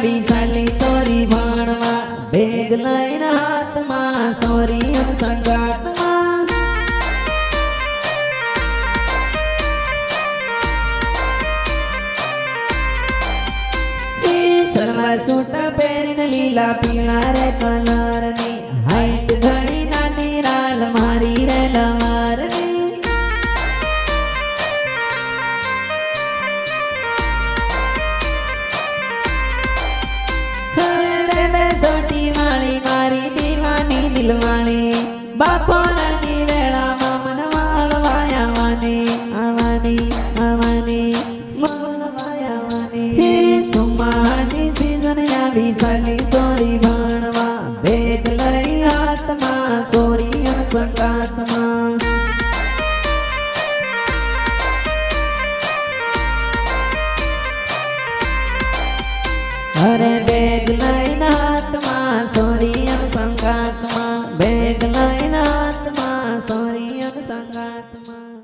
વિશાલી sorry ભણવા bag લઈને હાથમાં સોરી સંગાતમાં સલવાર સૂટ પહેરીને લીલા પીળા રે કલરની હાઈટ ઘણી નાની રાલ મારી રે લવારની સોટી વાળી મારી દીવાની દિલવાળી બાપોની વેળામાં મન વાળવાયાવાની આવાની આવાની હે સુમાની સીઝન આવી સાલી સોરી ભણવા બેગ લઈ હાથમાં સોરી સંગાતમાં અરે બેગ લઈને હાથમાં સોરી સંગાતમાં બેગ લઈને હાથમાં સોરી સંગાતમાં